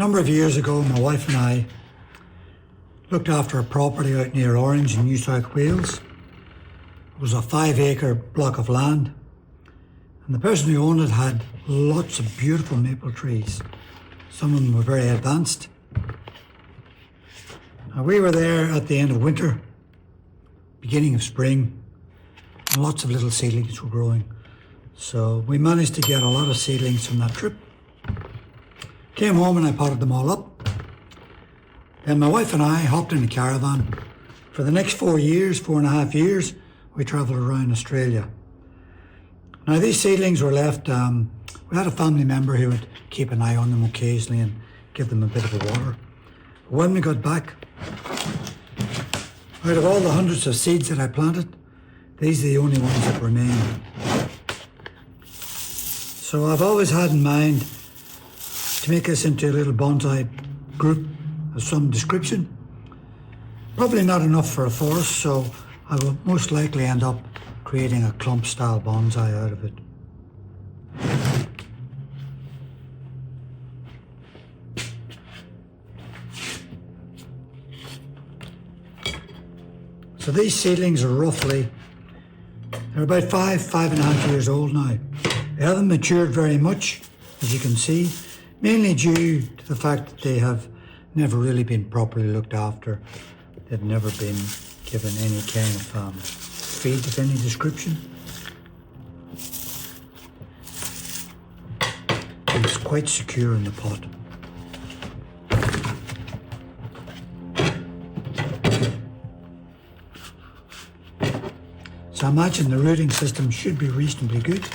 number of years ago, my wife and I looked after a property out near Orange in New South Wales. It was a 5-acre block of land, and the person who owned it had lots of beautiful maple trees. Some of them were very advanced. And we were there at the end of winter, beginning of spring, and lots of little seedlings were growing. So we managed to get a lot of seedlings from that trip. Came home and I potted them all up. Then my wife and I hopped in a caravan. For the next 4.5 years, we travelled around Australia. Now these seedlings were left, we had a family member who would keep an eye on them occasionally and give them a bit of a water. But when we got back, out of all the hundreds of seeds that I planted, these are the only ones that remain. So I've always had in mind to make this into a little bonsai group of some description. Probably not enough for a forest, so I will most likely end up creating a clump style bonsai out of it. So these seedlings are they're about 5.5 years old now. They haven't matured very much, as you can see, mainly due to the fact that they have never really been properly looked after. They've never been given any kind of feed of any description. It's quite secure in the pot. So I imagine the rooting system should be reasonably good.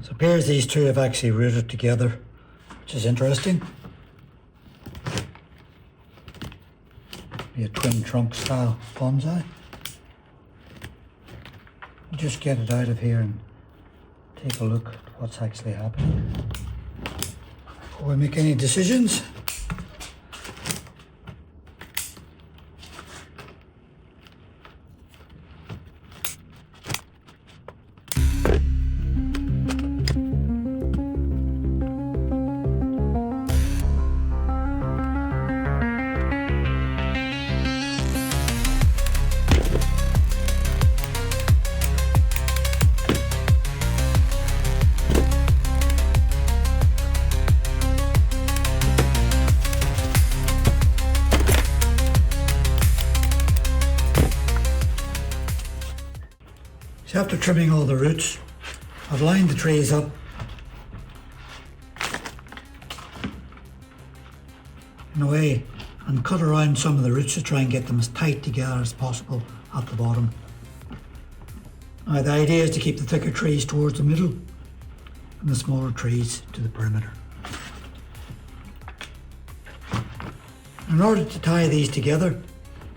It appears these two have actually rooted together, which is interesting. Be a twin trunk style bonsai. Just get it out of here and take a look at what's actually happening before we make any decisions. So after trimming all the roots, I've lined the trees up in a way and cut around some of the roots to try and get them as tight together as possible at the bottom. Now the idea is to keep the thicker trees towards the middle and the smaller trees to the perimeter. In order to tie these together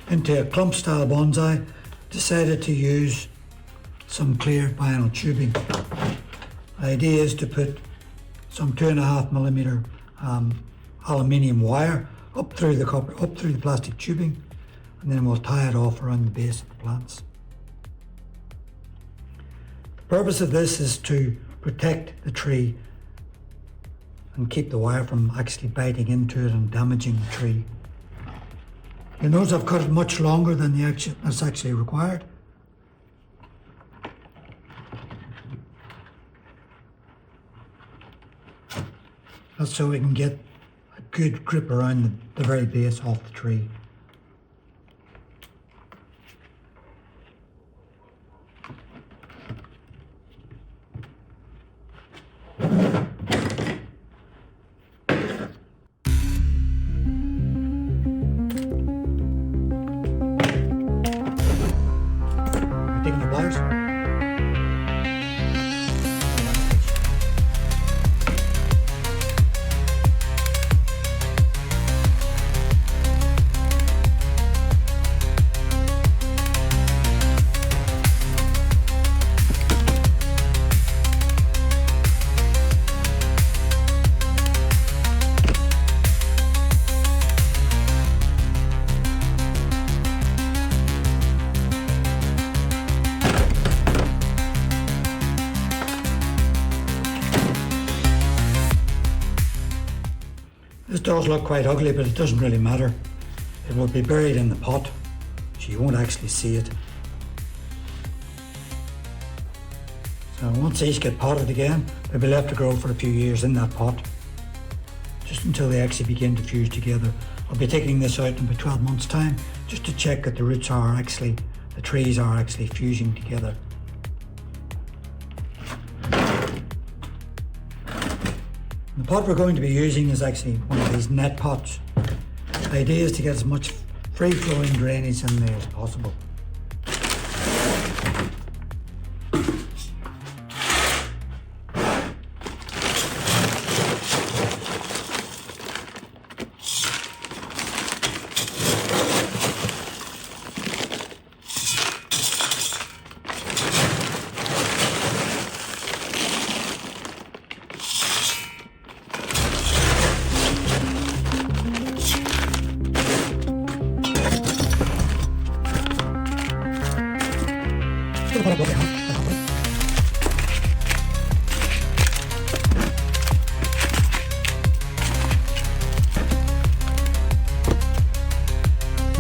into a Clump Style Bonsai, decided to use some clear vinyl tubing. The idea is to put some 2.5mm aluminium wire up through the plastic tubing, and then we'll tie it off around the base of the plants. The purpose of this is to protect the tree and keep the wire from actually biting into it and damaging the tree. You'll notice I've cut it much longer than that's actually required. That's so we can get a good grip around the very base of the tree. Taking the wires. This does look quite ugly, but it doesn't really matter. It will be buried in the pot, so you won't actually see it. So once these get potted again, they'll be left to grow for a few years in that pot, just until they actually begin to fuse together. I'll be taking this out in about 12 months' time, just to check that the trees are actually fusing together. The pot we're going to be using is actually one of these net pots. The idea is to get as much free-flowing drainage in there as possible.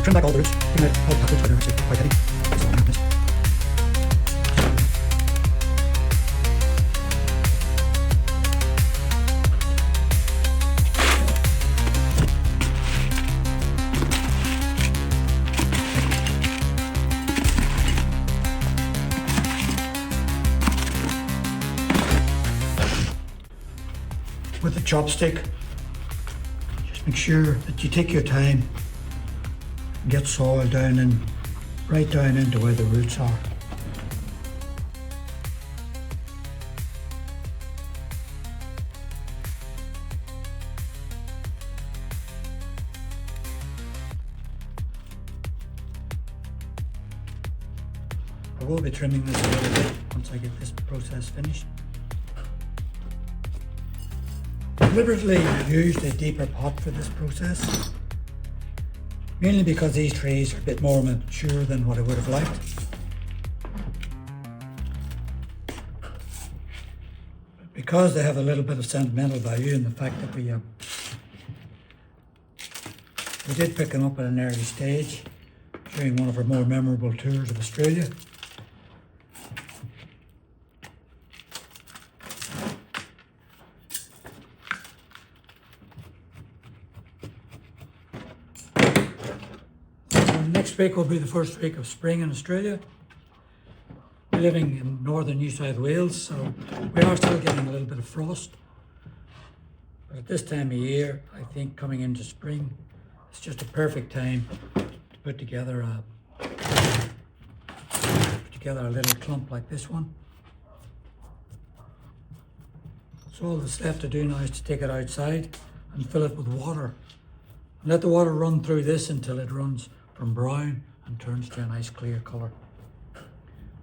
Trim back all the roots, trim out all the top roots where they're actually quite heavy. So I'll move this. With the chopstick, just make sure that you take your time and get soil down in, right down into where the roots are. I will be trimming this a little bit once I get this process finished. Deliberately used a deeper pot for this process, mainly because these trees are a bit more mature than what I would have liked. But because they have a little bit of sentimental value in the fact that we did pick them up at an early stage during one of our more memorable tours of Australia. Next week will be the first week of spring in Australia. We're living in northern New South Wales, so we are still getting a little bit of frost. But at this time of year, I think coming into spring, it's just a perfect time to put together a little clump like this one. So all that's left to do now is to take it outside and fill it with water Let the water run through this until it runs from brown and turns to a nice clear colour.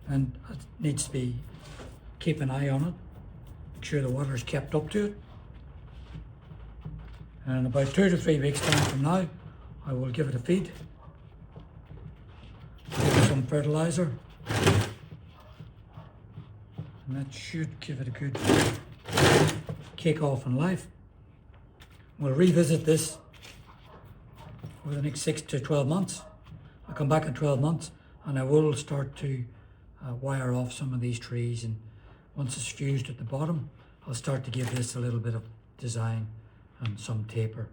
And it needs to be, keep an eye on it, make sure the water is kept up to it. And in about 2 to 3 weeks time from now, I will give it a feed, give it some fertiliser, and that should give it a good kick off in life. We'll revisit this over the next 6 to 12 months. I'll come back in 12 months and I will start to wire off some of these trees, and once it's fused at the bottom, I'll start to give this a little bit of design and some taper.